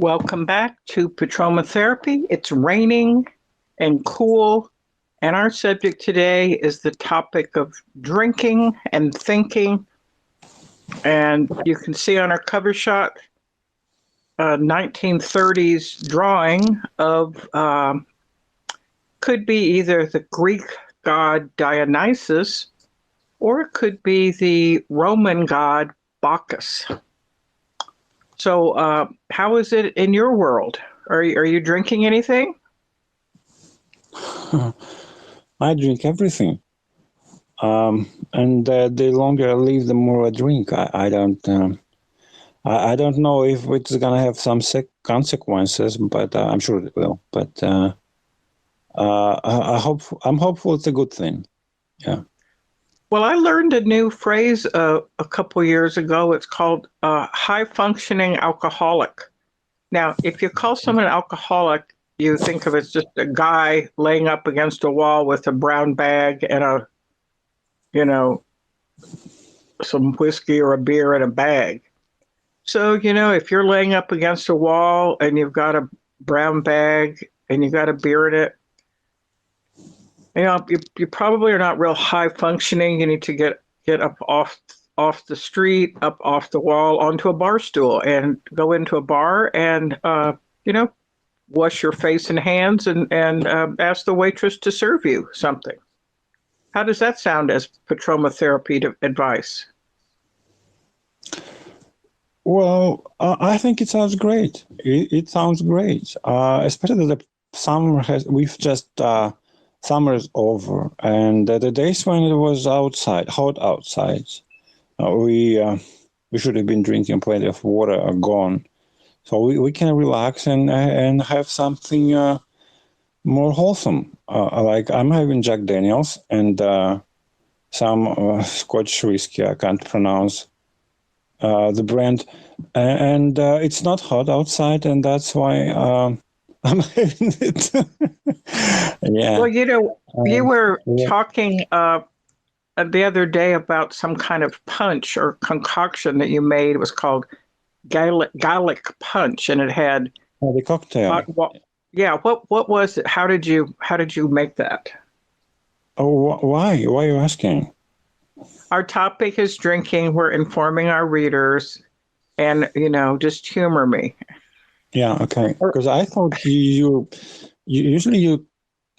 Welcome back to Petroma Therapy. It's raining and cool, and our subject today is the topic of drinking and thinking. And you can see on our cover shot a 1930s drawing of could be either the Greek god Dionysus or it could be the Roman god Bacchus. So, how is it in your world? Are you drinking anything? I drink everything, and the longer I live, the more I drink. I don't know if it's gonna have some consequences, but I'm sure it will. But I'm hopeful it's a good thing. Yeah. Well, I learned a new phrase a couple years ago. It's called high functioning alcoholic. Now, if you call someone an alcoholic, you think of it as just a guy laying up against a wall with a brown bag and some whiskey or a beer in a bag. So, if you're laying up against a wall and you've got a brown bag and you've got a beer in it, you probably are not real high functioning. You need to get up off the street, up off the wall, onto a bar stool and go into a bar and, wash your face and hands and ask the waitress to serve you something. How does that sound as Petroma Therapy advice? Well, I think it sounds great. It sounds great, especially that summer is over, and the days when it was hot outside, we should have been drinking plenty of water are gone, so we can relax and have something more wholesome. Like I'm having Jack Daniels and some Scotch whiskey. I can't pronounce the brand, and it's not hot outside, and that's why I'm having it. Yeah. Well, you were talking the other day about some kind of punch or concoction that you made. It was called Gallic Punch, and it had the cocktail. Yeah. What was it? How did you make that? Oh, why? Why are you asking? Our topic is drinking. We're informing our readers, and just humor me. Yeah, okay. Because I thought you usually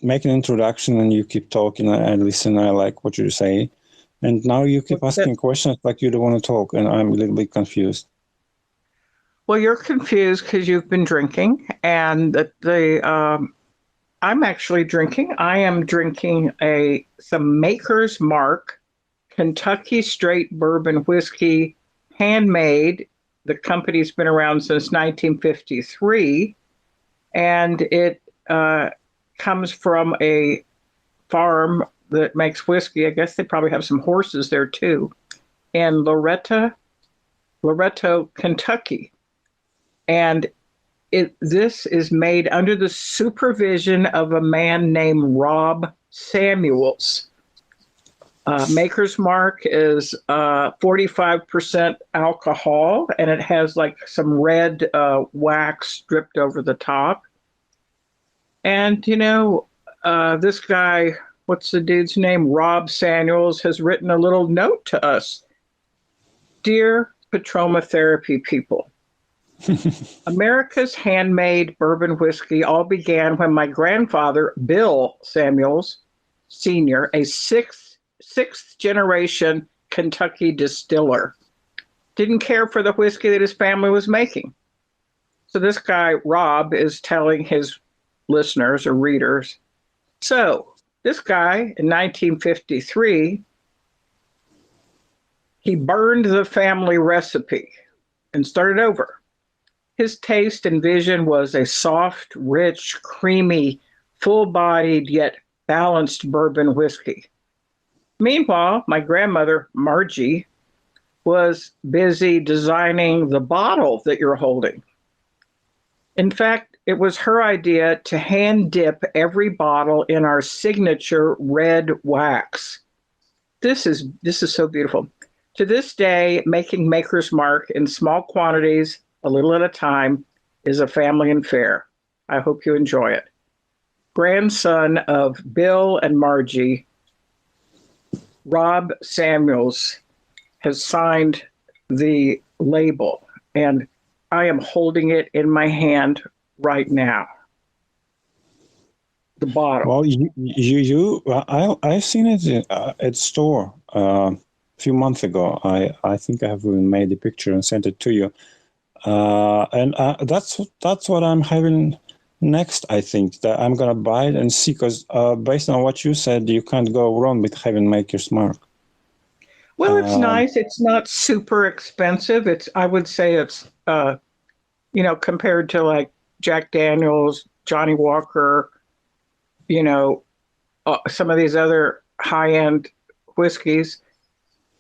make an introduction and you keep talking and listen. I like what you say, and now you keep asking questions like you don't want to talk, and I'm a little bit confused. Well, you're confused because you've been drinking, and I'm actually drinking. I am drinking some Maker's Mark Kentucky Straight Bourbon Whiskey, handmade. The company's been around since 1953, and it comes from a farm that makes whiskey. I guess they probably have some horses there too, in Loretto, Kentucky. And this is made under the supervision of a man named Rob Samuels. Maker's Mark is 45% alcohol, and it has like some red wax dripped over the top. And, this guy, what's the dude's name? Rob Samuels has written a little note to us. Dear Petroma Therapy people, America's handmade bourbon whiskey all began when my grandfather, Bill Samuels Sr., a sixth generation Kentucky distiller, didn't care for the whiskey that his family was making. So this guy, Rob, is telling his listeners or readers, so this guy in 1953, he burned the family recipe and started over. His taste and vision was a soft, rich, creamy, full-bodied yet balanced bourbon whiskey. Meanwhile, my grandmother, Margie, was busy designing the bottle that you're holding. In fact, it was her idea to hand dip every bottle in our signature red wax. This is so beautiful. To this day, making Maker's Mark in small quantities, a little at a time, is a family affair. I hope you enjoy it. Grandson of Bill and Margie, Rob Samuels has signed the label, and I am holding it in my hand right now. The bottle. Well, I've seen it at store a few months ago. I think I have even made a picture and sent it to you. And that's what I'm having next. I think that I'm gonna buy it and see, because based on what you said, you can't go wrong with having Maker's Mark. Well, it's nice. It's not super expensive. I would say it's, compared to like Jack Daniels, Johnny Walker, some of these other high-end whiskeys,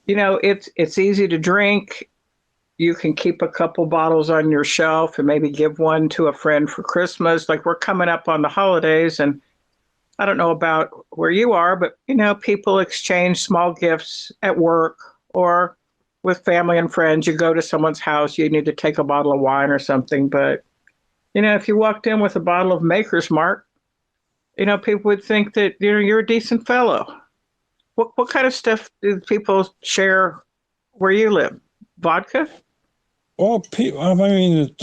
it's easy to drink. You can keep a couple bottles on your shelf and maybe give one to a friend for Christmas. Like, we're coming up on the holidays, and I don't know about where you are, but people exchange small gifts at work or with family and friends. You go to someone's house, you need to take a bottle of wine or something. But, if you walked in with a bottle of Maker's Mark, people would think that you're a decent fellow. What kind of stuff do people share where you live? Vodka? Well, I mean,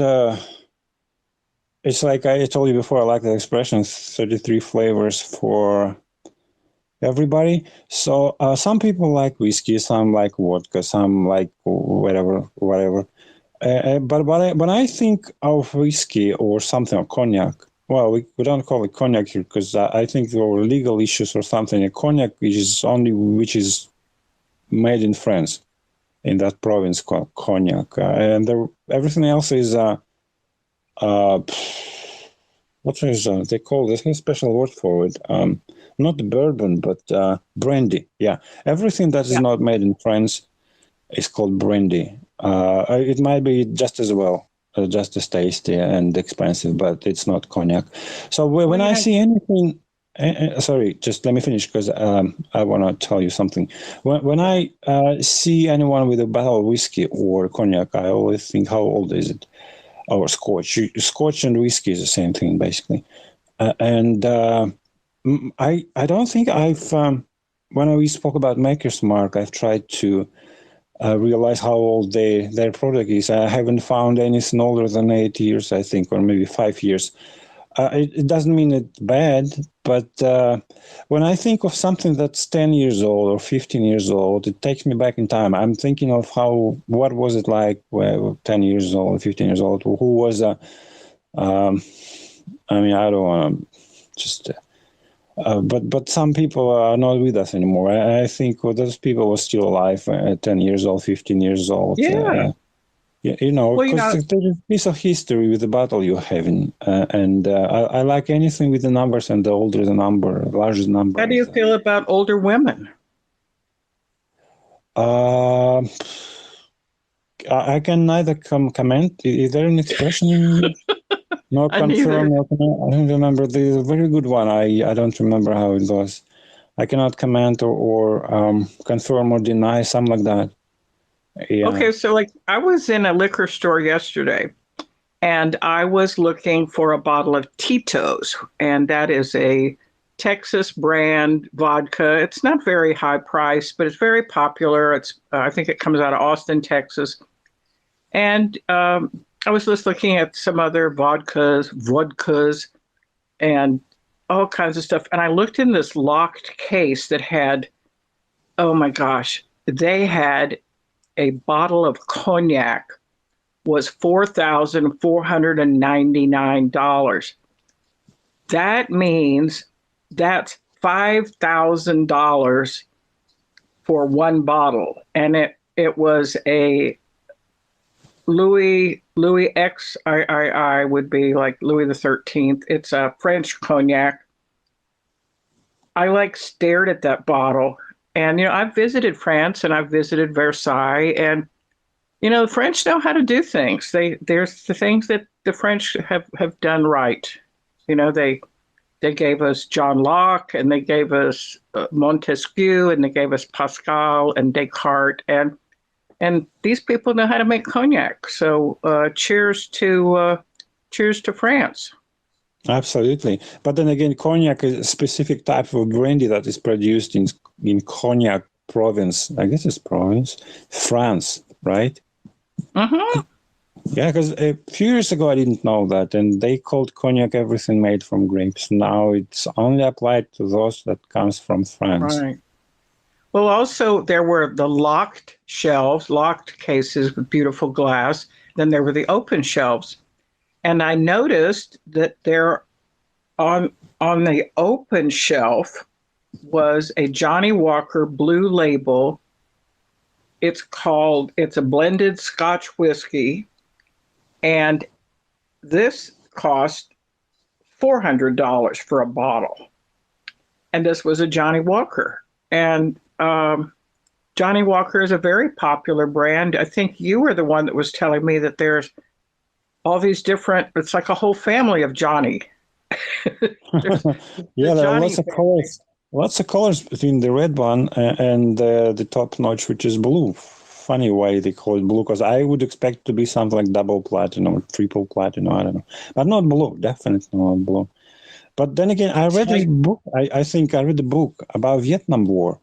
it's like I told you before. I like the expression 33 flavors for everybody. So some people like whiskey, some like vodka, some like whatever. But when I think of whiskey or something, or cognac, well, we don't call it cognac here because I think there were legal issues or something. A cognac is only which is made in France, in that province called Cognac, and everything else is what is they call this a special word for it? Not bourbon, but brandy. Yeah, everything that is not made in France is called brandy. It might be just as well. Just as tasty and expensive, but it's not cognac. So when I see anything, sorry, just let me finish because I want to tell you something. When I see anyone with a bottle of whiskey or cognac, I always think, how old is it? Or Scotch. Scotch and whiskey is the same thing, basically. And I don't think I've, when we spoke about Maker's Mark, I've tried to realize how old their product is. I haven't found anything older than 8 years, I think, or maybe 5 years. It doesn't mean it's bad, but when I think of something that's 10 years old or 15 years old, it takes me back in time. I'm thinking of what was it like when 10 years old, 15 years old, who was I mean, I don't want to just... but some people are not with us anymore. I think those people were still alive at 10 years old, 15 years old. Yeah. Because there's a piece of history with the bottle you're having. And I like anything with the numbers, and the older the number, the larger the number. How do you feel about older women? I can neither comment. Is there an expression? No, confirm. No, I don't remember. There's a very good one. I don't remember how it goes. I cannot comment or confirm or deny, something like that. Yeah. Okay, so like I was in a liquor store yesterday, and I was looking for a bottle of Tito's, and that is a Texas brand vodka. It's not very high priced, but it's very popular. I think it comes out of Austin, Texas. And I was just looking at some other vodkas, and all kinds of stuff. And I looked in this locked case that had, oh my gosh, they had a bottle of cognac was $4,499. That means that's $5,000 for one bottle. And it was a Louis XIII would be like Louis the 13th. It's a French cognac. I stared at that bottle, and I've visited France and I've visited Versailles, and the French know how to do things. There's the things that the French have done right. They gave us John Locke, and they gave us Montesquieu, and they gave us Pascal and Descartes, and these people know how to make cognac. So cheers to cheers to France. Absolutely. But then again, cognac is a specific type of brandy that is produced in Cognac province. I guess it's province, France, right? Mm-hmm. Yeah, because a few years ago I didn't know that, and they called cognac everything made from grapes. Now it's only applied to those that comes from France. Right. Well, also there were the locked shelves, locked cases with beautiful glass. Then there were the open shelves. And I noticed that there on the open shelf was a Johnny Walker Blue Label. It's a blended Scotch whiskey, and this cost $400 for a bottle. And this was a Johnny Walker. And Johnny Walker is a very popular brand. I think you were the one that was telling me that there's all these different, it's like a whole family of Johnny. Yeah, there are Johnny lots of family. colors. Lots of colors between the red one and the top notch, which is blue. Funny why they call it blue, because I would expect to be something like double platinum or triple platinum. I don't know, but not blue. Definitely not blue. But then again, I read this book. I think I read a book about Vietnam War,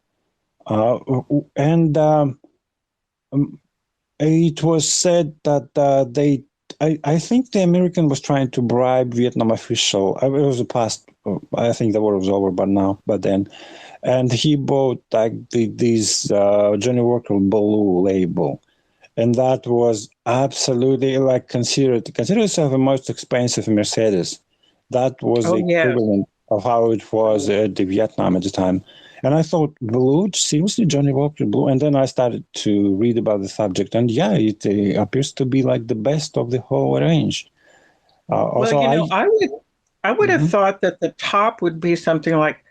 and it was said that I think the American was trying to bribe Vietnam official. It was a past. I think the war was over, but then, and he bought like these Johnny Walker Blue label, and that was absolutely like consider yourself the most expensive Mercedes. That was the Yes. equivalent of how it was at the Vietnam at the time. And I thought, blue, seriously, Johnny Walker Blue? And then I started to read about the subject, and yeah, it appears to be like the best of the whole range. Well, Also, I would have Mhm. thought that the top would be something like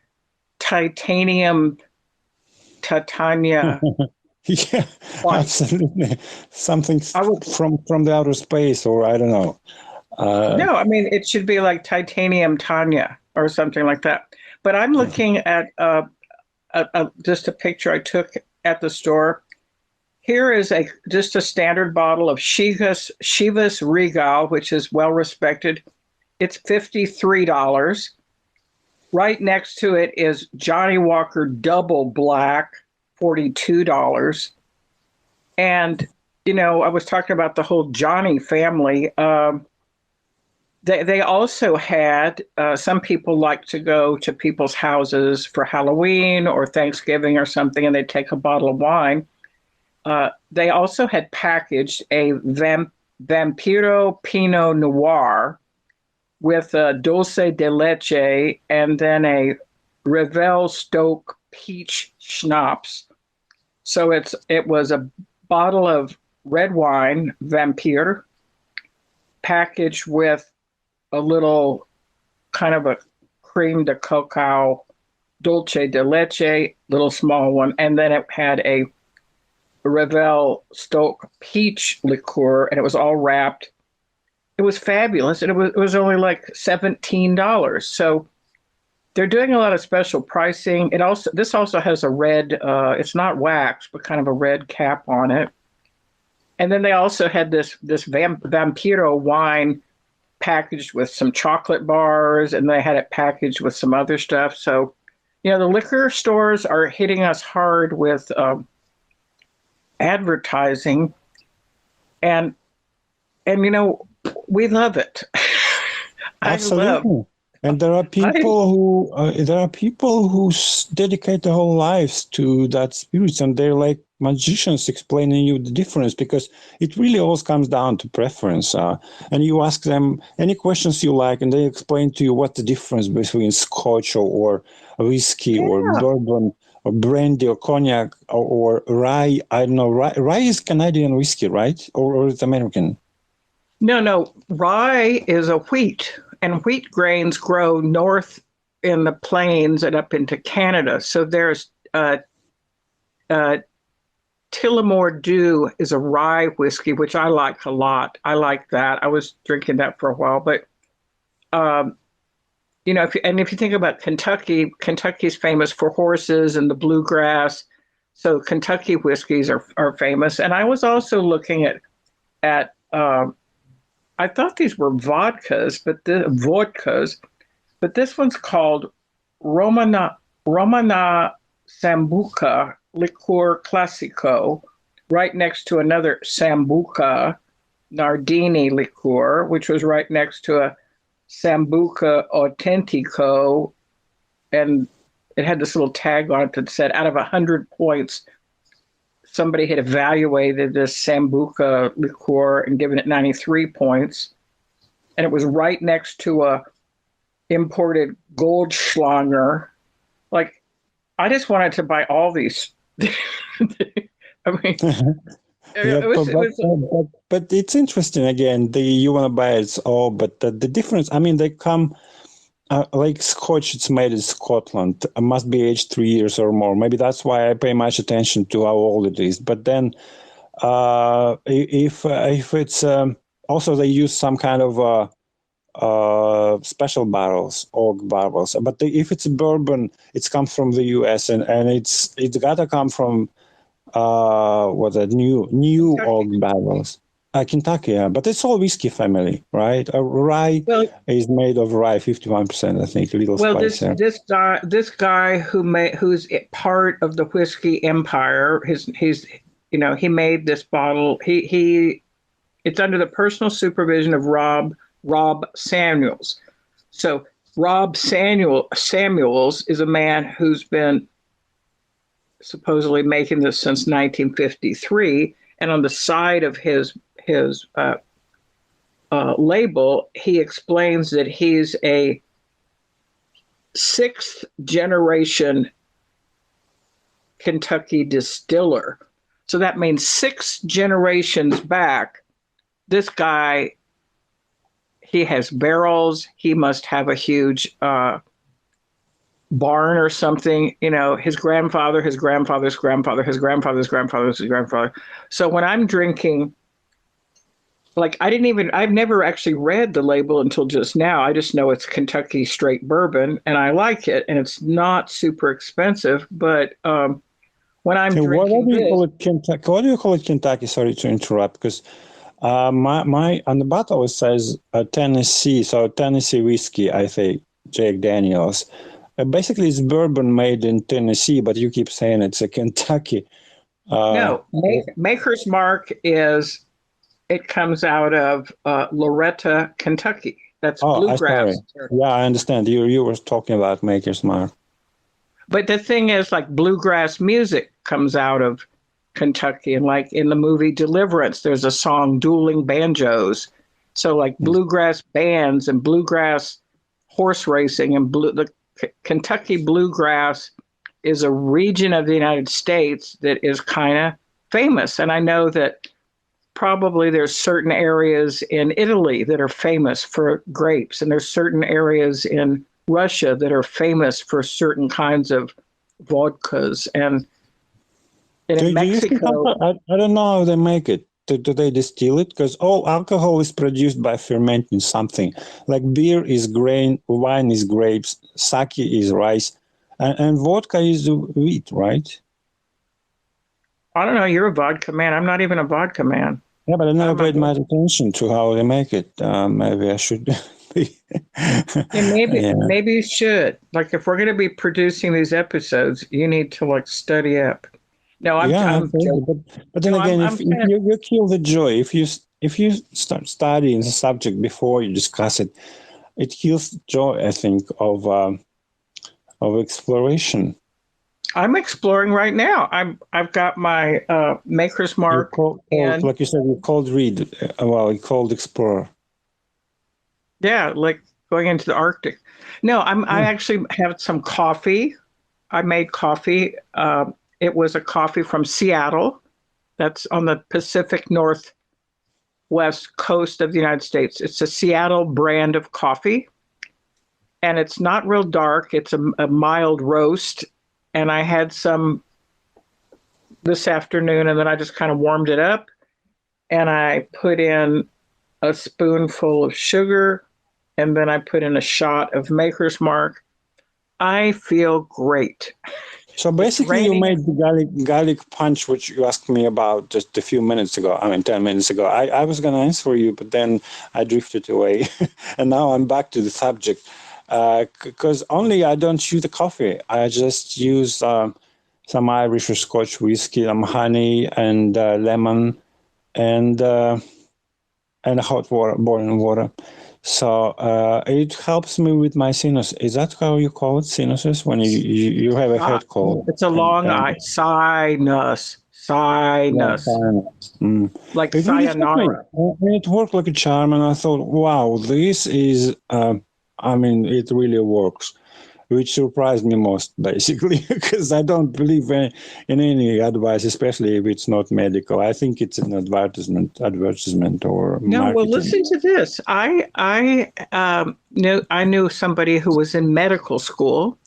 titanium Titania. Yeah, White. absolutely, something I would from the outer space, or I don't know. No, I mean it should be like titanium Tanya or something like that. But I'm looking at just a picture I took at the store. Here is just a standard bottle of Chivas Regal, which is well respected. It's $53. Right next to it is Johnny Walker Double Black, $42. And I was talking about the whole Johnny family. They also had some people like to go to people's houses for Halloween or Thanksgiving or something, and they'd take a bottle of wine. They also had packaged a Vampiro Pinot Noir with a Dulce de Leche and then a Revel Stoke Peach Schnapps. So it was a bottle of red wine, Vampire, packaged with a little kind of a cream de cacao dulce de leche, little small one, and then it had a Revel Stoke peach liqueur, and it was all wrapped. It was fabulous, and it was only like $17. So they're doing a lot of special pricing. This also has a red. It's not wax, but kind of a red cap on it. And then they also had this Vampiro wine packaged with some chocolate bars, and they had it packaged with some other stuff. So, the liquor stores are hitting us hard with advertising, and we love it. Absolutely. And there are people who dedicate their whole lives to that spirit, and they're like magicians explaining you the difference, because it really always comes down to preference. And you ask them any questions you like, and they explain to you what the difference between Scotch or whiskey or bourbon or brandy or cognac or rye. I don't know. Rye is Canadian whiskey, right? Or it's American? No. Rye is a wheat, and wheat grains grow north in the plains and up into Canada. So there's Tullamore Dew is a rye whiskey, which I like a lot. I like that. I was drinking that for a while, but if you think about Kentucky, Kentucky's famous for horses and the bluegrass. So Kentucky whiskeys are famous. And I was also looking at I thought these were vodkas, but this one's called Romana Sambuca Liqueur Classico, right next to another Sambuca Nardini liqueur, which was right next to a Sambuca Autentico, and it had this little tag on it that said, out of 100 points, somebody had evaluated this Sambuca liqueur and given it 93 points. And it was right next to a imported Goldschlager. Like, I just wanted to buy all these. I mean, Yeah, but it's interesting again. You want to buy it all, but the difference. I mean, they come like Scotch. It's made in Scotland. It must be aged 3 years or more. Maybe that's why I pay much attention to how old it is. But then, if it's also they use some kind of special barrels, oak barrels. But if it's bourbon, it's come from the U.S. and it's gotta come from new oak barrels. Kentucky, yeah, but it's all whiskey family, right? Rye is made of rye, 51%, I think. A little spice. This guy who's part of the whiskey empire. He made this bottle. It's under the personal supervision of Rob Samuels. So Rob Samuels is a man who's been supposedly making this since 1953, and on the side of his label, he explains that he's a sixth generation Kentucky distiller. So that means 6 generations back, this guy, he has barrels. He must have a huge barn or something. His grandfather, his grandfather's grandfather, his grandfather's grandfather's grandfather. So when I'm drinking, like I've never actually read the label until just now. I just know it's Kentucky straight bourbon, and I like it, and it's not super expensive. But when I'm drinking, what do you call it, Kentucky? What do you call it, Kentucky? Sorry to interrupt, because my on the bottle it says Tennessee, so Tennessee whiskey. I think Jack Daniels. Basically, it's bourbon made in Tennessee, but you keep saying it's a Kentucky. No, Maker's Mark it comes out of Loretta, Kentucky. That's bluegrass. Yeah, I understand. You were talking about Maker's Mark. But the thing is, like, bluegrass music comes out of Kentucky. And like in the movie Deliverance, there's a song, Dueling Banjos. So like bluegrass bands and bluegrass horse racing and the Kentucky bluegrass is a region of the United States that is kind of famous. And I know that probably there's certain areas in Italy that are famous for grapes, and there's certain areas in Russia that are famous for certain kinds of vodkas. And in Mexico, I don't know how they make it. Do they distill it? Because all alcohol is produced by fermenting something. Like beer is grain, wine is grapes, sake is rice, and vodka is wheat, right? I don't know. You're a vodka man. I'm not even a vodka man. Yeah, but I never paid much attention to how they make it. Maybe I should be. Maybe you should. Like, if we're going to be producing these episodes, you need to like study up. No, I'm joking. But then again, if you kill the joy. If you start studying the subject before you discuss it, it kills the joy, I think, of exploration. I'm exploring right now. I've got my Maker's Mark. Like you said, you called read. You called explorer. Yeah, like going into the Arctic. No, I actually have some coffee. I made coffee. It was a coffee from Seattle. That's on the Pacific Northwest coast of the United States. It's a Seattle brand of coffee. And it's not real dark. It's a mild roast. And I had some this afternoon, and then I just kind of warmed it up. And I put in a spoonful of sugar, and then I put in a shot of Maker's Mark. I feel great. So basically, you raining. made the garlic punch, which you asked me about just a few minutes ago. 10 minutes ago. I was going to answer you, but then I drifted away. And now I'm back to the subject. Because only I don't use the coffee. I just use some Irish or Scotch whiskey, some honey and lemon and hot water, boiling water. So it helps me with my sinus. Is that how you call it, sinuses, when you have a head cold? It's a long I, sinus, sinus, like It really helped me. sayonara. And it worked like a charm, and I thought, wow, this is, it really works, which surprised me most, basically, because I don't believe in any advice, especially if it's not medical. I think it's an advertisement or No, marketing. well, listen to this. I knew somebody who was in medical school,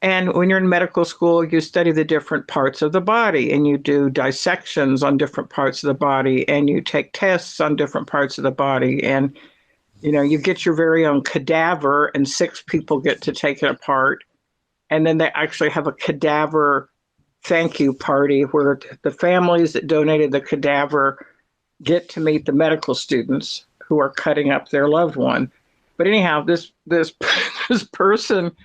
and when you're in medical school, you study the different parts of the body, and you do dissections on different parts of the body, and you take tests on different parts of the body, and you get your very own cadaver, and 6 people get to take it apart, and then they actually have a cadaver thank you party where the families that donated the cadaver get to meet the medical students who are cutting up their loved one. But anyhow, this person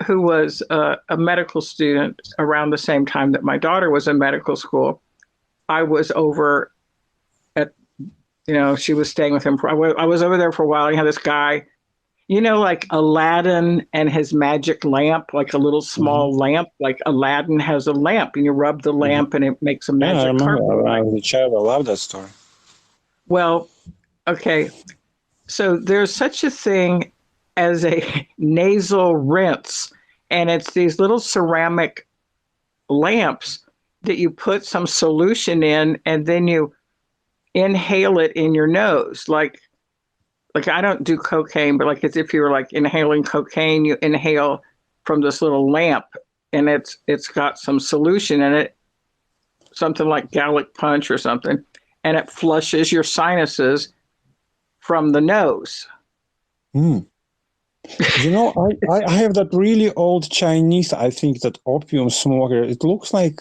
who was a medical student around the same time that my daughter was in medical school, I was over at, she was staying with him. I was over there for a while. And you had this guy, like Aladdin and his magic lamp, like a little small lamp, like Aladdin has a lamp, and you rub the lamp and it makes a magic I remember carpet. when I was a child. I love that story. Well, okay. So there's such a thing as a nasal rinse, and it's these little ceramic lamps that you put some solution in, and then you inhale it in your nose. Like I don't do cocaine, but like as if you were like inhaling cocaine, you inhale from this little lamp, and it's got some solution in it, something like Gallic punch or something, and it flushes your sinuses from the nose. I have that really old Chinese, I think, that opium smoker. It looks like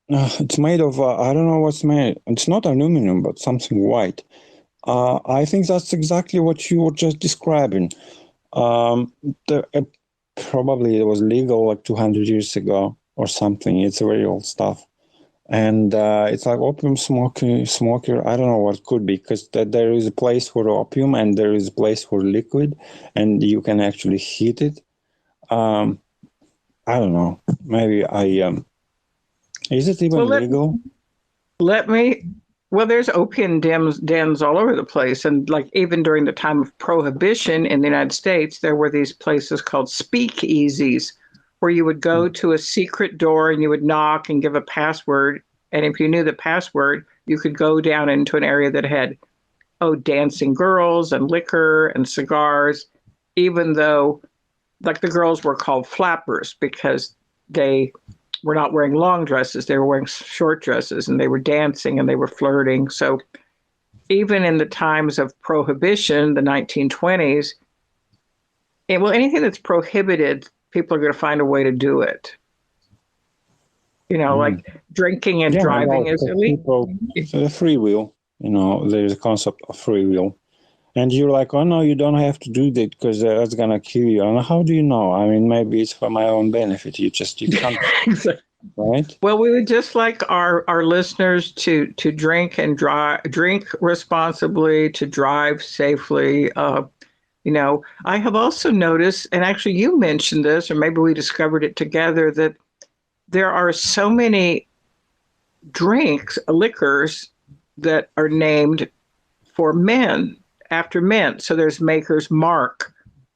it's made of, I don't know what's made. It's not aluminum, but something white. I think that's exactly what you were just describing. Probably it was legal like 200 years ago or something. It's very old stuff. And it's like opium smoker. I don't know what it could be, because there is a place for opium and there is a place for liquid, and you can actually heat it. I don't know. Maybe is it even legal? Well, there's opium dens all over the place. And like even during the time of prohibition in the United States, there were these places called speakeasies, where you would go to a secret door and you would knock and give a password. And if you knew the password, you could go down into an area that had, dancing girls and liquor and cigars, even though like the girls were called flappers because they were not wearing long dresses. They were wearing short dresses, and they were dancing and they were flirting. So even in the times of prohibition, the 1920s, anything that's prohibited, people are going to find a way to do it. Like drinking and driving is illegal. The free will, there's a concept of free will. And you're like, oh, no, you don't have to do that because that's going to kill you. And how do you know? I mean, maybe it's for my own benefit. You can't, right? Well, we would just like our listeners to drink and drink responsibly, to drive safely. I have also noticed, and actually you mentioned this, or maybe we discovered it together, that there are so many liquors that are named for men, after men. So there's Maker's Mark.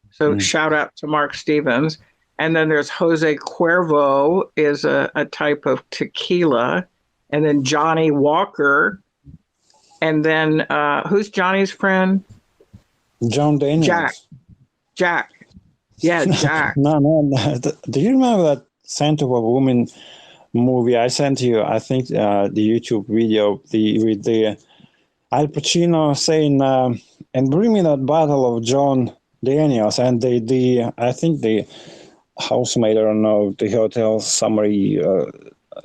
So shout out to Mark Stevens. And then there's Jose Cuervo is a type of tequila. And then Johnny Walker. And then who's Johnny's friend? John Daniels. Jack. Yeah, Jack. No. Do you remember that Scent of a Woman movie I sent you? I think the YouTube video with the Al Pacino saying, and bring me that bottle of John Daniels. And I think the housemaid, I don't know, the hotel summary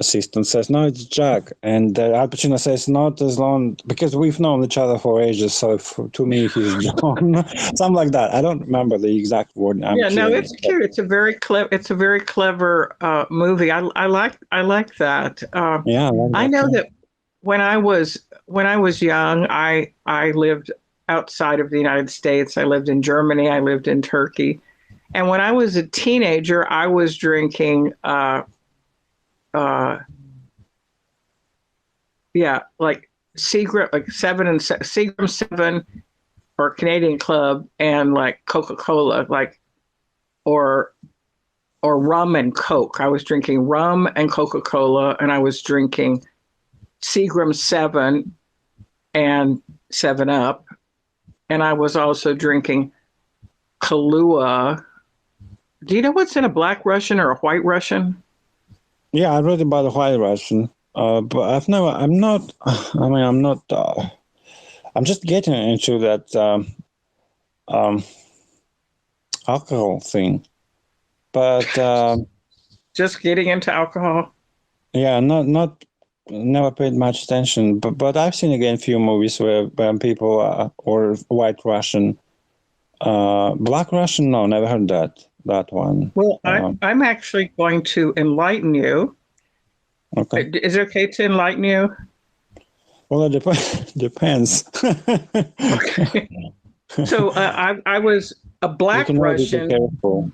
assistant says, no, it's Jack. And Al Pacino says, not as long, because we've known each other for ages. So to me, he's John. Something like that. I don't remember the exact word. Yeah, no, it's cute. It's a very clever. It's a very clever movie. I like that. Yeah, I know that when I was young, I lived outside of the United States. I lived in Germany. I lived in Turkey, and when I was a teenager, I was drinking. Like Seagram, like Seagram 7 or Canadian Club, and like Coca-Cola, like or rum and Coke. I was drinking rum and Coca-Cola, and I was drinking Seagram 7 and 7-Up, and I was also drinking Kahlua. Do you know what's in a Black Russian or a White Russian? Yeah, I read about the White Russian, but I'm just getting into that alcohol thing, but just getting into alcohol. Yeah, never paid much attention, but I've seen again a few movies where people or White Russian, Black Russian. No, never heard that one. Well, I'm actually going to enlighten you. Okay. Is it okay to enlighten you? Well, it depends. Okay. So I was a Black Russian. Be careful.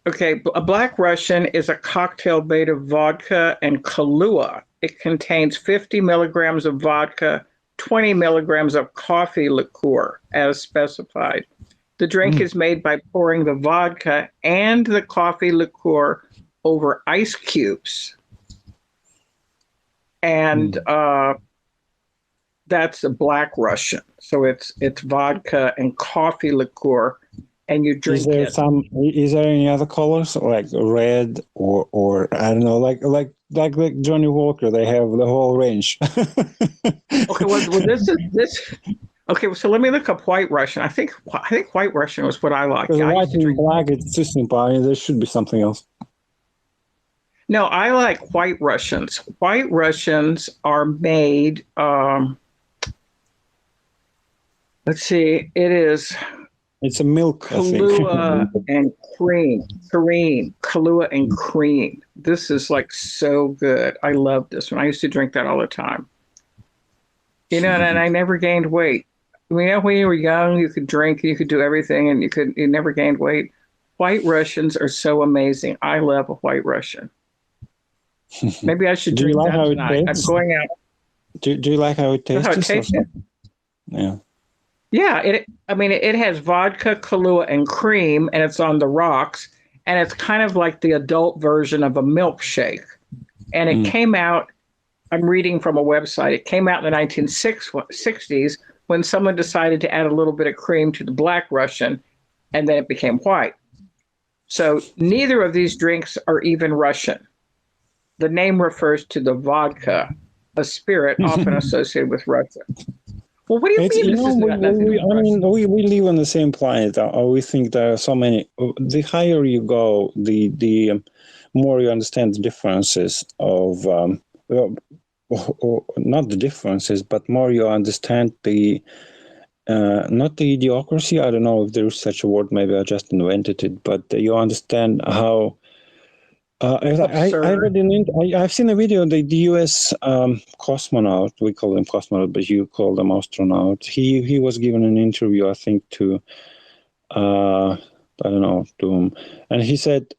Okay, a Black Russian is a cocktail made of vodka and Kahlua. It contains 50 milligrams of vodka, 20 milligrams of coffee liqueur, as specified. The drink is made by pouring the vodka and the coffee liqueur over ice cubes. And that's a Black Russian. So it's vodka and coffee liqueur, and you drink it. Is there any other colors like red or I don't know, like Johnny Walker? They have the whole range. Okay, well this. Okay, so let me look up White Russian. I think White Russian was what I like. White and black, it's too simple. I mean, there should be something else. No, I like White Russians. White Russians are made. Let's see. It's a milk. Kahlua and cream. Kahlua and cream. This is like so good. I love this one. I used to drink that all the time. You know, and I never gained weight. You know, when you were young, you could drink, you could do everything, and you never gained weight. White Russians are so amazing. I love a White Russian. Maybe I should drink that tonight. I'm going out. Do you like how it tastes? How it tastes? Yeah. Yeah, it has vodka, Kahlua, and cream, and it's on the rocks, and it's kind of like the adult version of a milkshake. And it came out, I'm reading from a website, it came out in the 1960s when someone decided to add a little bit of cream to the Black Russian, and then it became white. So neither of these drinks are even Russian. The name refers to the vodka, a spirit often associated with Russia. Well, what do you mean? We live on the same planet. We think there are so many. The higher you go, the more you understand the differences of, not the differences, but more you understand the, not the idiocracy. I don't know if there is such a word. Maybe I just invented it. But you understand how. I've seen a video. The U.S. Cosmonaut, we call them cosmonaut, but you call them astronaut. He was given an interview, I think, to I don't know to whom, and he said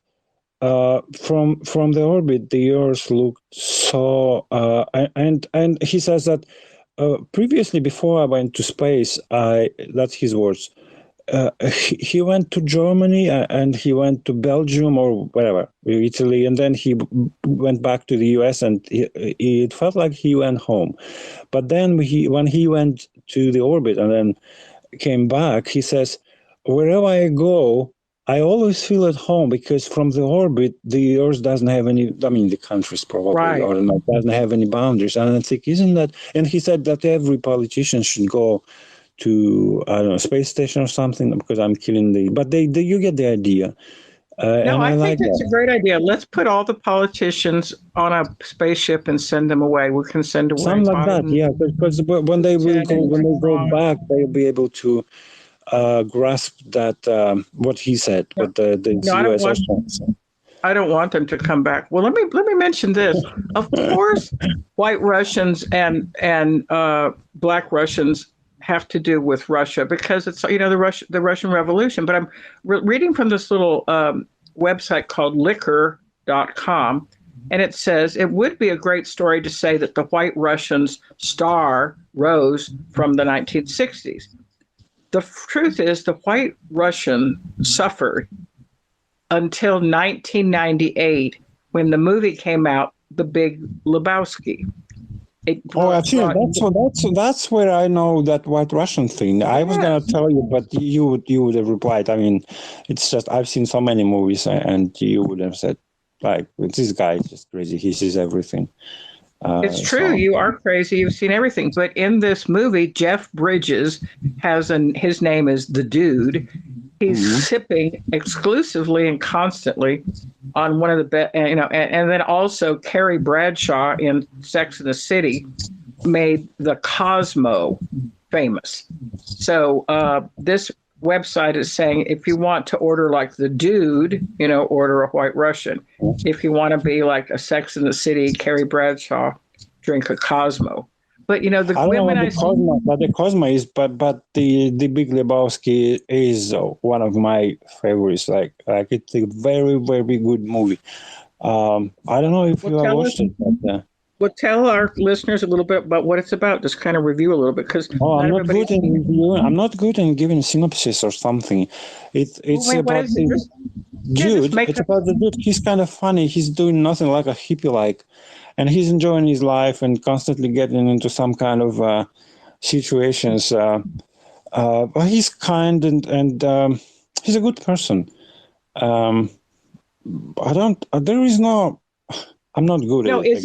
from the orbit the Earth looked so and he says that previously, before I went to space, that's his words. He went to Germany and he went to Belgium or wherever, Italy, and then he went back to the US, and it felt like he went home. But then when he went to the orbit and then came back, he says, wherever I go, I always feel at home, because from the orbit, the Earth doesn't have any, I mean, the countries probably, right, or not, doesn't have any boundaries. And I think, isn't that, and he said that every politician should go to, I don't know, space station or something, because I'm killing but you get the idea. No, and I I think like it's that. a great idea. Let's put all the politicians on a spaceship and send them away. We can send away Something like that, Biden, yeah. Because when they will Putin, go, and when they go Macron. back, they'll be able to grasp that what he said, No, what the no, U.S. was trying to say. I don't want them to come back. Well, let me mention this. Of course, White Russians and Black Russians have to do with Russia because it's the Russian Revolution. But I'm reading from this little website called Liquor.com, and it says it would be a great story to say that the White Russians' star rose from the 1960s. The truth is, the White Russian suffered until 1998 when the movie came out, The Big Lebowski. It Oh, brought, actually, brought that's where I know that White Russian thing. I was gonna yes, tell you, but you would have replied. I mean, it's just I've seen so many movies, and you would have said like, this guy is just crazy. He sees everything. it's true. So. You are crazy. You've seen everything. But in this movie, Jeff Bridges his name is the Dude. He's Mhm. sipping exclusively and constantly on one of the best, and then also Carrie Bradshaw in Sex and the City made the Cosmo famous. So this website is saying if you want to order like the Dude, order a White Russian. If you want to be like a Sex in the City, Carrie Bradshaw, drink a Cosmo. But the I don't know women what the Cosmo is, but the Big Lebowski is one of my favorites. Like it's a very very good movie. I don't know if will you have tell us watched it, but Well, tell our listeners a little bit about what it's about. Just kind of review a little bit because oh, not I'm not good everybody's in seen it. reviewing. I'm not good in giving synopsis or something. Well, It's wait, what about is it? the Just dude. make It's up. about the dude. He's kind of funny. He's doing nothing like a hippie like, and he's enjoying his life and constantly getting into some kind of situations. But he's kind and he's a good person. Um, I don't. There is no. I'm not good at No, it again. is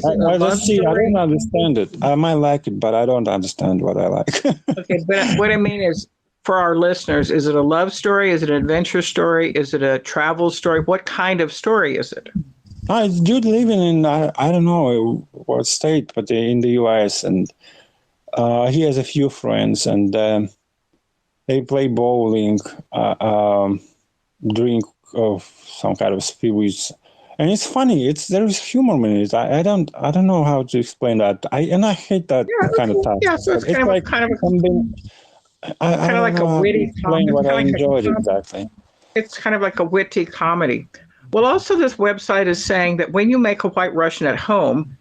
it a I just love see. I don't story? understand it. I might like it, but I don't understand what I like. Okay, but what I mean is for our listeners, is it a love story? Is it an adventure story? Is it a travel story? What kind of story is it? It's dude living in I don't know what state, but in the U.S. and he has a few friends and they play bowling, drink of some kind of spirits, and it's funny. There is humor in it. I don't know how to explain that. I hate that Yeah, kind of okay. task. Yeah, so But it's it's like something I kind of don't like a know how to witty com- explain it's what I kind of like enjoyed a com- exactly. it's kind of like a witty comedy. Well, also this website is saying that when you make a White Russian at home,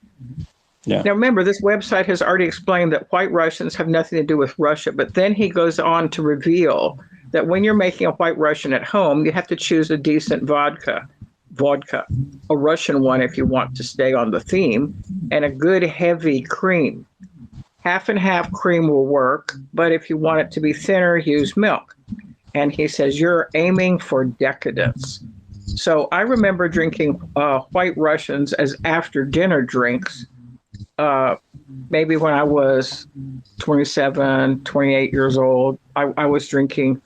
Yeah. now, remember, this website has already explained that White Russians have nothing to do with Russia, but then he goes on to reveal that when you're making a White Russian at home, you have to choose a decent vodka, a Russian one if you want to stay on the theme, and a good heavy cream. Half and half cream will work, but if you want it to be thinner, use milk. And he says, you're aiming for decadence. So I remember drinking White Russians as after dinner drinks uh, maybe when I was 27, 28 years old, I was drinking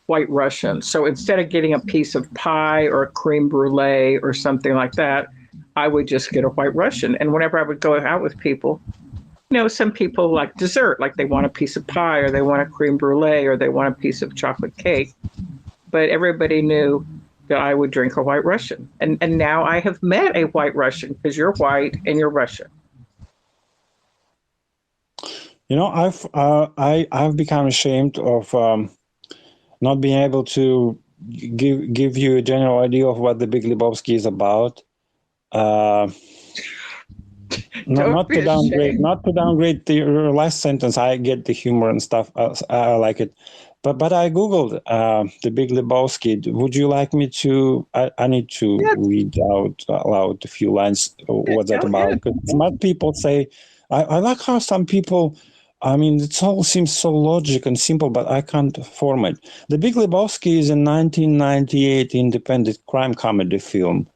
White Russian. So instead of getting a piece of pie or a creme brulee or something like that, I would just get a White Russian. And whenever I would go out with people, some people like dessert, like they want a piece of pie or they want a creme brulee or they want a piece of chocolate cake. But everybody knew that I would drink a White Russian. And now I have met a White Russian because you're white and you're Russian. I've become ashamed of not being able to give you a general idea of what the Big Lebowski is about. Don't be ashamed. Not to downgrade the last sentence. I get the humor and stuff. I like it, but I googled the Big Lebowski. Would you like me to? I need to Yeah, read out loud a few lines. What's that yeah. about? Because some people say I like how some people. I mean, it all seems so logic and simple, but I can't form it. The Big Lebowski is a 1998 independent crime comedy film,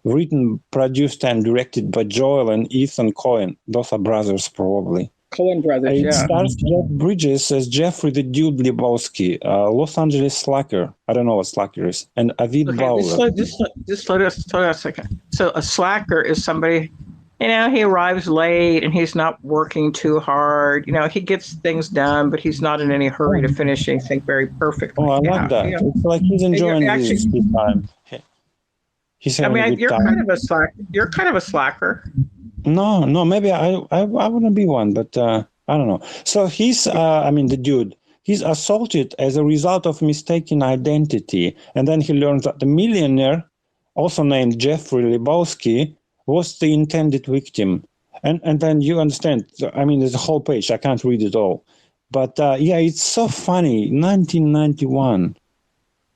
written, produced, and directed by Joel and Ethan Coen. Those are brothers, probably. Coen Brothers, It yeah. stars Jeff Bridges as Jeffrey the Dude Lebowski, Los Angeles slacker. I don't know what slacker is. And Avid Okay, Bowler. just slow down a second. So a slacker is somebody, he arrives late and he's not working too hard. He gets things done, but he's not in any hurry to finish anything very perfectly. Oh, I like that. Yeah. It's like he's enjoying Actually, his time. He's having a good you're time. kind of a slack. You're kind of a slacker. No, maybe I wouldn't be one, but I don't know. So he's, the dude, he's assaulted as a result of mistaken identity. And then he learns that the millionaire, also named Jeffrey Lebowski, was the intended victim. And then you understand, there's a whole page. I can't read it all. But it's so funny. 1991.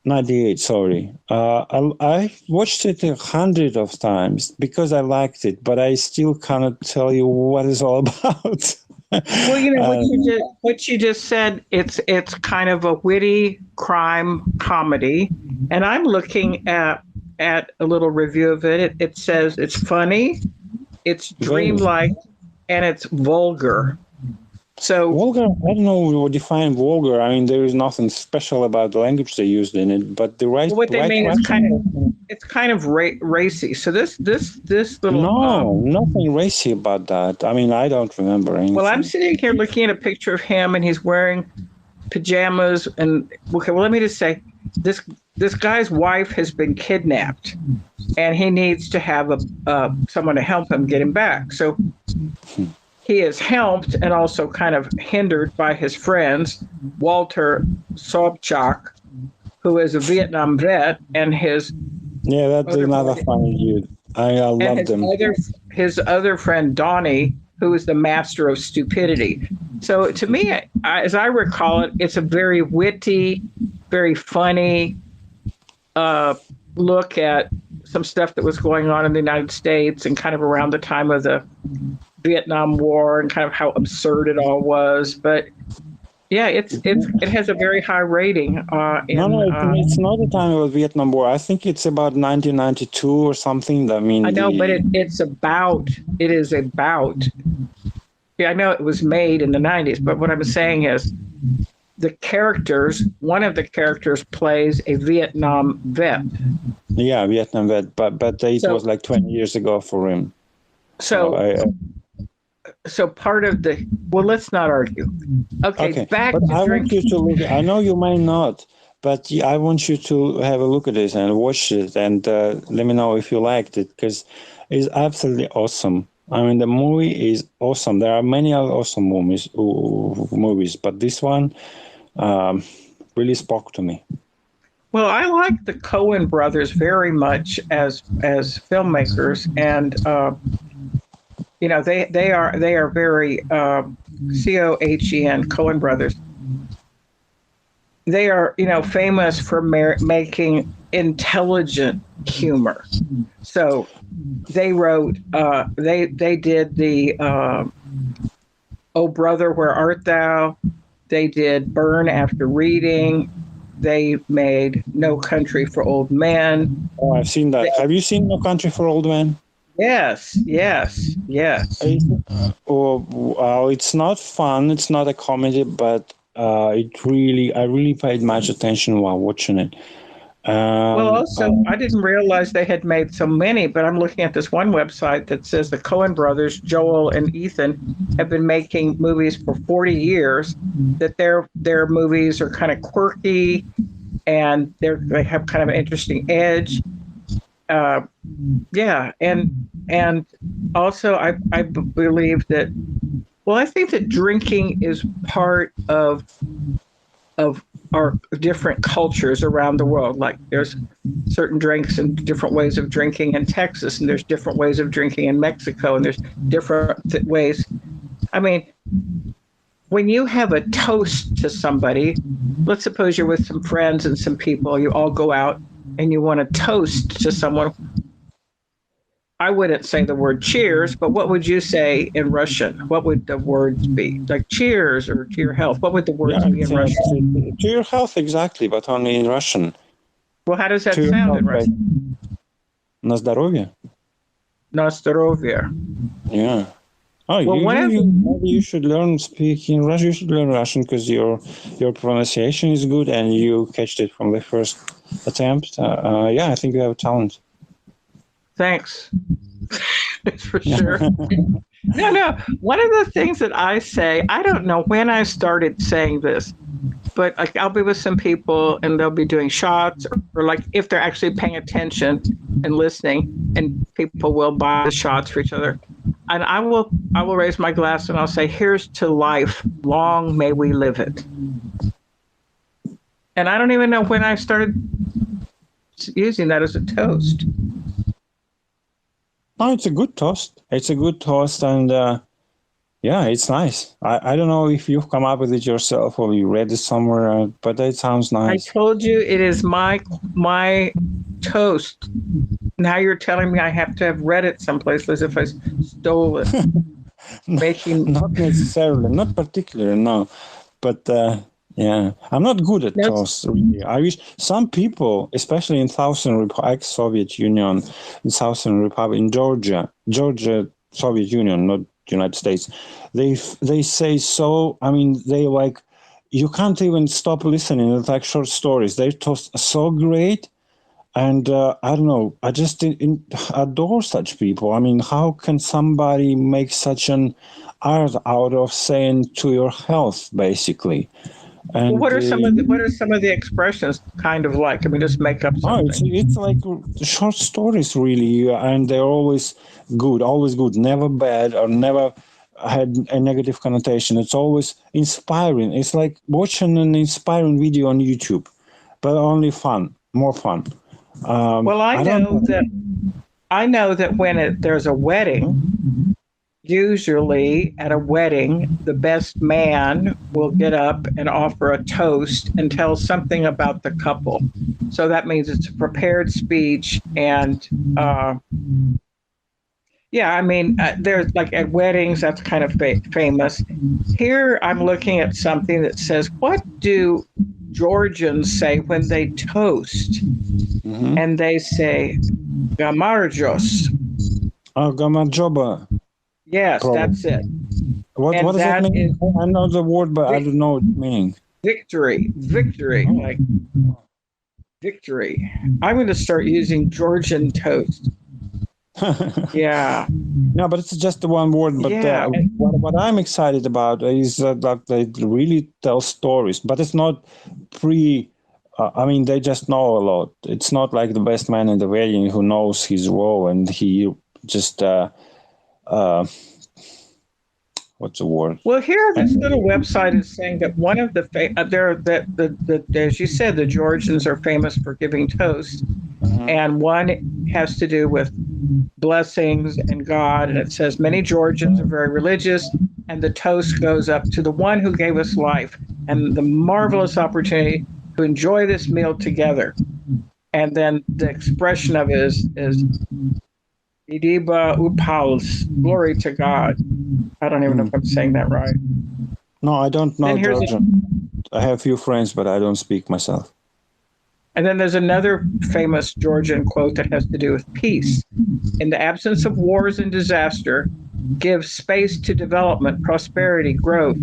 98, sorry. I watched it 100 of times because I liked it, but I still cannot tell you what it's all about. Well, what you just said, it's kind of a witty crime comedy, and I'm looking at a little review of it. It says it's funny, it's dreamlike, and it's vulgar. So vulgar, I don't know what define vulgar. There is nothing special about the language they used in it, but the right. What they mean is it's kind of racy. So this little nothing racy about that. I don't remember anything. Well, I'm sitting here looking at a picture of him, and he's wearing pajamas. And okay, well, let me just say, this guy's wife has been kidnapped, and he needs to have someone to help him get him back. So he is helped and also kind of hindered by his friends, Walter Sobchak, who is a Vietnam vet, and his that's another funny dude. I love them. His other friend Donnie, who is the master of stupidity. So to me, as I recall it, it's a very witty, very funny look at some stuff that was going on in the United States and kind of around the time of the Vietnam War and kind of how absurd it all was. But yeah, it has a very high rating. It's not the time of the Vietnam War. I think it's about 1992 or something. I know, but it is about. Yeah, I know it was made in the 90s, but what I'm saying is one of the characters plays a Vietnam vet. Yeah, Vietnam vet, but it was like 20 years ago for him. So part of let's not argue. Okay. Back but to I want you to look. I know you might not, but I want you to have a look at this and watch it and let me know if you liked it because it's absolutely awesome. The movie is awesome. There are many other awesome movies, but this one really spoke to me. Well, I like the Coen brothers very much as filmmakers, and they are very Coen brothers. They are famous for making intelligent humor. So they wrote they did the Oh Brother, Where Art Thou? They did Burn After Reading. They made No Country for Old Men. Oh, I've seen that. Have you seen No Country for Old Men? Yes. It's not fun. It's not a comedy, but I really paid much attention while watching it. I didn't realize they had made so many, but I'm looking at this one website that says the Coen brothers, Joel and Ethan, have been making movies for 40 years, that their movies are kind of quirky and they have kind of an interesting edge. And also I believe that, I think that drinking is part of our different cultures around the world. Like there's certain drinks and different ways of drinking in Texas, and there's different ways of drinking in Mexico, and there's different ways. When you have a toast to somebody, let's suppose you're with some friends and some people, you all go out and you want to toast to someone. I wouldn't say the word cheers, but what would you say in Russian? What would the words be? Like cheers or to your health? What would the words be in Russian? To your health, exactly, but only in Russian. Well, how does that sound in Russian? На здоровье. На здоровье. Yeah. Oh, Well, maybe you should learn speaking Russian. You should learn Russian because your pronunciation is good and you catched it from the first attempt. Yeah, I think you have talent. thanks. For sure. No. One of the things that I say, I don't know when I started saying this, but like I'll be with some people and they'll be doing shots, or like if they're actually paying attention and listening, and people will buy the shots for each other. And I will raise my glass and I'll say, "Here's to life. Long may we live it." And I don't even know when I started using that as a toast. No, it's a good toast. It's a good toast, and yeah, it's nice. I don't know if you've come up with it yourself or you read it somewhere, but it sounds I nice. told you it is my toast. Now you're telling me I have to have read it someplace as if I stole it. Making Not necessarily, not particularly, no. But yeah, I'm not good at That's- toast. Really. I wish some people, especially in ex-Soviet Union, in Southern Republic, in Georgia, Soviet Union, not United States, they say so. I mean, they like you can't even stop listening. It's like short stories. They toast so great. And I don't know, I just adore such people. I mean, how can somebody make such an art out of saying to your health, basically? And what are some of the expressions kind of like? I mean, just make up something. it's like short stories, really, and they're always good, never bad or never had a negative connotation. It's always inspiring. It's like watching an inspiring video on YouTube, but only fun, more fun. Well, I know that when there's a wedding, usually at a wedding, the best man will get up and offer a toast and tell something about the couple. So that means it's a prepared speech. And yeah, I mean, there's like at weddings, that's kind of famous. Here, I'm looking at something that says, what do Georgians say when they toast? Mhm. And they say, Gamarjos. Gamajoba. Yes, Probably. that's it. What And does that that mean? is- I know the word, but I don't know what it means. Victory, like victory. I'm going to start using Georgian toast. Yeah. No, but it's just the one word. But Yeah. what I'm excited about is that they really tell stories, but it's not I mean, they just know a lot. It's not like the best man in the wedding who knows his role and he just what's the word? Well, here this little website is saying that one of the as you said, the Georgians are famous for giving toast, and one has to do with blessings and God, and it says many Georgians are very religious, and the toast goes up to the one who gave us life and the marvelous opportunity to enjoy this meal together. And then the expression of it is Idiba Upals, glory to God. I don't even know if I'm saying that right. No, I don't know Then here's Georgian. I have few friends, but I don't speak myself. And then there's another famous Georgian quote that has to do with peace. In the absence of wars and disaster, give space to development, prosperity, growth.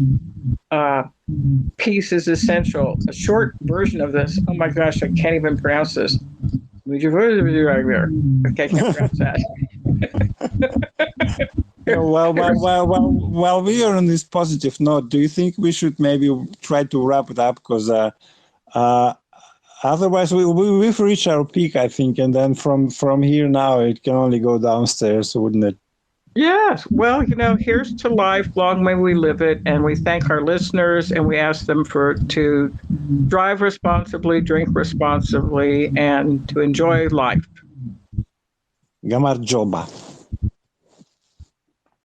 Peace is essential. A short version of this, oh my gosh, I can't even pronounce this. Okay, I can't pronounce that. Well, we are on this positive note. Do you think we should maybe try to wrap it up? Because otherwise we've reached our peak, I think. And then from here now, it can only go downstairs, wouldn't it? Yes. Well, here's to life. Long may we live it. And we thank our listeners and we ask them to drive responsibly, drink responsibly, and to enjoy life. Gamarjoba.